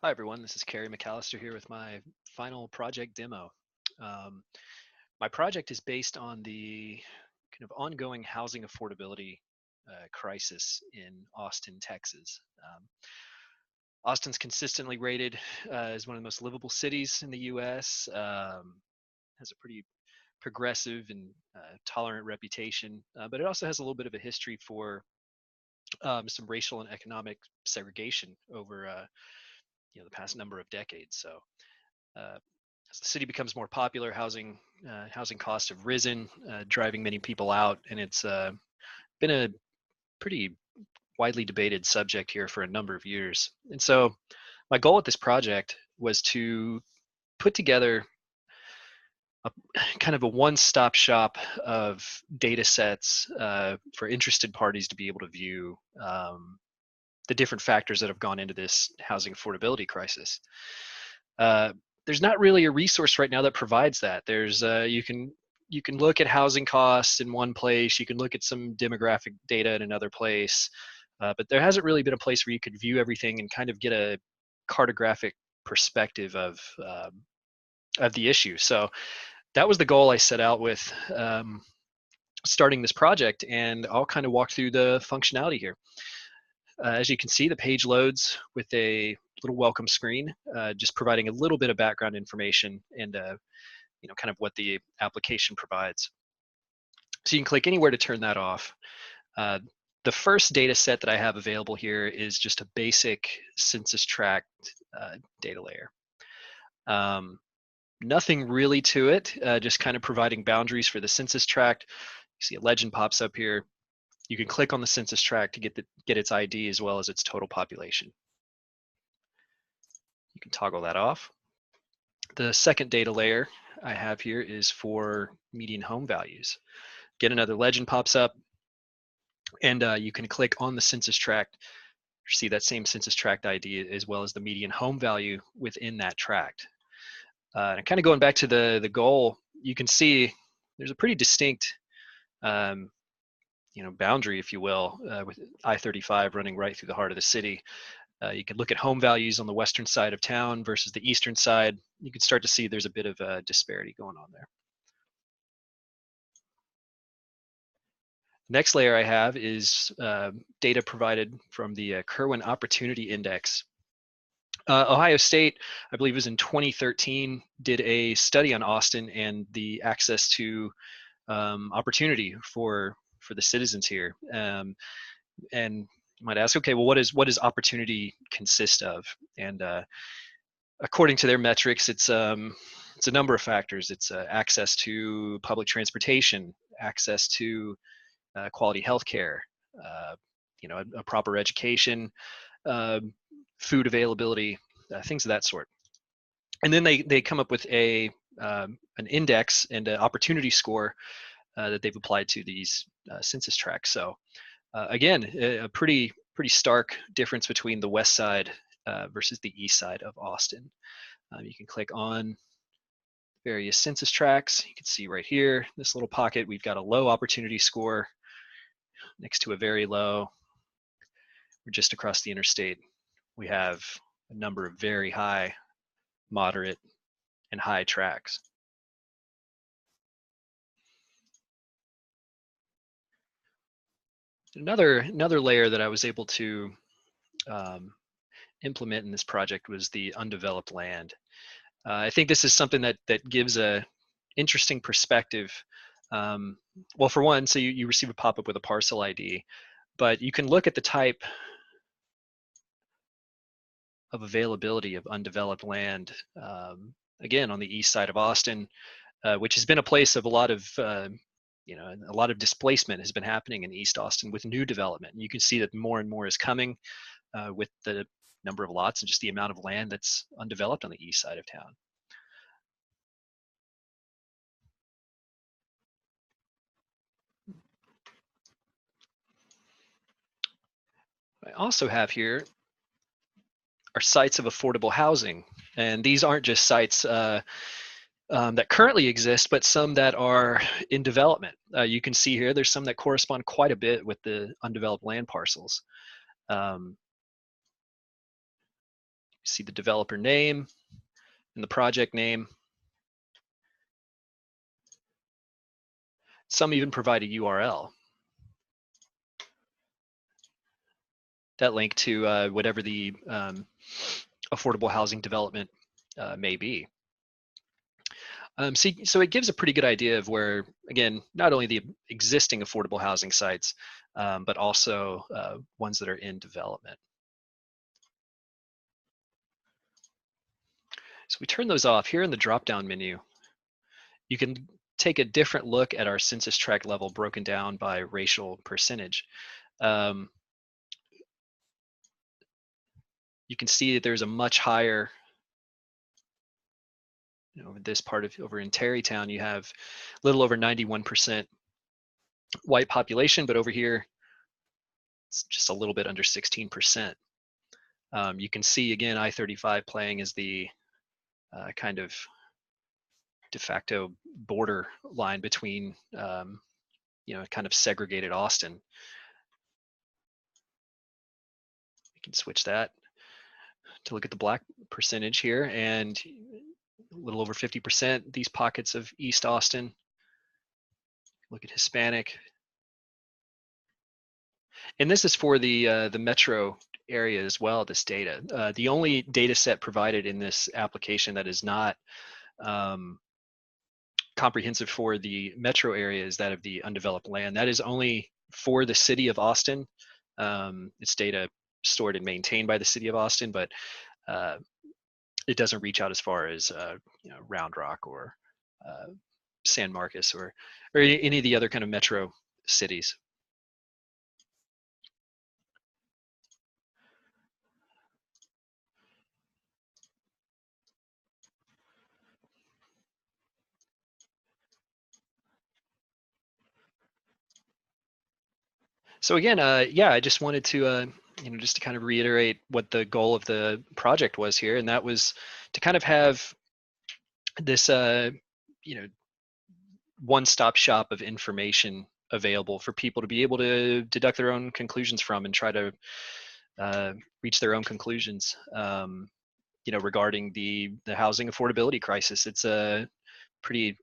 Hi everyone, this is Kerry McAllister here with my final project demo. Um, my project is based on the kind of ongoing housing affordability crisis in Austin, Texas. Austin's consistently rated as one of the most livable cities in the U.S., has a pretty progressive and tolerant reputation, but it also has a little bit of a history for some racial and economic segregation over the past number of decades. So Uh, as the city becomes more popular, housing costs have risen, driving many people out, and it's been a pretty widely debated subject here for a number of years. And so, my goal with this project was to put together a kind of a one-stop shop of data sets for interested parties to be able to view the different factors that have gone into this housing affordability crisis. Uh, there's not really a resource right now that provides that. There's you can look at housing costs in one place, you can look at some demographic data in another place, but there hasn't really been a place where you could view everything and kind of get a cartographic perspective of the issue. So that was the goal I set out with starting this project, and I'll kind of walk through the functionality here. As you can see, the page loads with a little welcome screen, just providing a little bit of background information and kind of what the application provides. So you can click anywhere to turn that off. Uh, the first data set that I have available here is just a basic census tract data layer. Nothing really to it, just kind of providing boundaries for the census tract. You see a legend pops up here. You can click on the census tract to get its ID as well as its total population. You can toggle that off. The second data layer I have here is for median home values. Again, another legend pops up, and you can click on the census tract, see that same census tract ID as well as the median home value within that tract. And kind of going back to the goal, you can see there's a pretty distinct boundary, if you will, with I-35 running right through the heart of the city. You can look at home values on the western side of town versus the eastern side. You can start to see there's a bit of a disparity going on there. Next layer I have is data provided from the Kirwan Opportunity Index. Ohio State, I believe it was in 2013, did a study on Austin and the access to opportunity for the citizens here. And you might ask, okay, well, what does opportunity consist of? And according to their metrics, it's a number of factors. It's access to public transportation, access to quality health care, a proper education, food availability, things of that sort. And then they come up with an index and an opportunity score that they've applied to these census tracts. So again, a pretty stark difference between the west side versus the east side of Austin. You can click on various census tracts. You can see right here, this little pocket, we've got a low opportunity score next to a very low. We're just across the interstate. We have a number of very high, moderate, and high tracts. Another layer that I was able to implement in this project was the undeveloped land. I think this is something that gives a interesting perspective. Well, for one, so you receive a pop-up with a parcel ID, but you can look at the type of availability of undeveloped land, again, on the east side of Austin, which has been a place of a lot of displacement has been happening in East Austin with new development. And you can see that more and more is coming with the number of lots and just the amount of land that's undeveloped on the east side of town. I also have here are sites of affordable housing. And these aren't just sites that currently exist, but some that are in development. You can see here, there's some that correspond quite a bit with the undeveloped land parcels. see the developer name and the project name. Some even provide a URL that link to whatever the affordable housing development may be. So it gives a pretty good idea of where, again, not only the existing affordable housing sites, but also ones that are in development. So we turn those off. Here in the drop-down menu, you can take a different look at our census tract level broken down by racial percentage. You can see that there's a much higher, this part of over in Terrytown, you have a little over 91% white population, but over here, it's just a little bit under 16%. You can see again I-35 playing as the kind of de facto border line between, kind of segregated Austin. We can switch that to look at the black percentage here, and a little over 50%, these pockets of East Austin. Look at Hispanic. And this is for the metro area as well, this data. The only data set provided in this application that is not comprehensive for the metro area is that of the undeveloped land. That is only for the city of Austin. It's data stored and maintained by the city of Austin, but it doesn't reach out as far as Round Rock or San Marcos or any of the other kind of metro cities. So again, yeah, I just wanted to, just to kind of reiterate what the goal of the project was here, and that was to kind of have this, one-stop shop of information available for people to be able to deduct their own conclusions from and try to reach their own conclusions, regarding the housing affordability crisis. It's a pretty,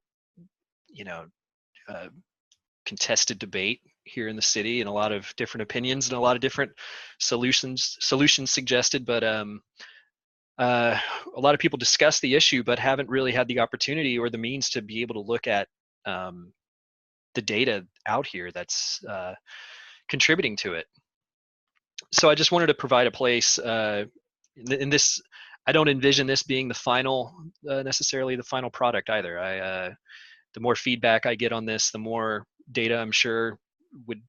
contested debate here in the city, and a lot of different opinions and a lot of different solutions suggested, but a lot of people discuss the issue but haven't really had the opportunity or the means to be able to look at the data out here that's contributing to it. So I just wanted to provide a place in this. I don't envision this being the final, necessarily the final product either. The more feedback I get on this, the more data I'm sure would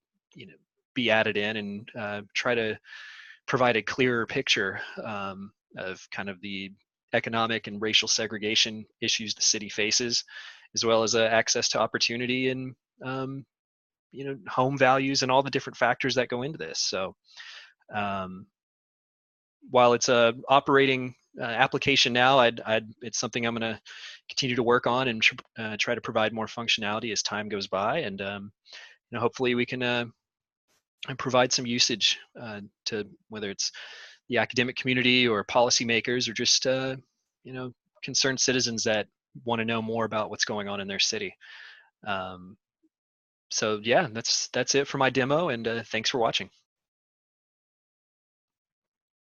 be added in, and try to provide a clearer picture of kind of the economic and racial segregation issues the city faces, as well as access to opportunity and home values and all the different factors that go into this. So while it's a operating application now, it's something I'm going to continue to work on and try to provide more functionality as time goes by, and hopefully we can provide some usage to whether it's the academic community or policymakers or just concerned citizens that want to know more about what's going on in their city. So yeah, that's it for my demo, and thanks for watching.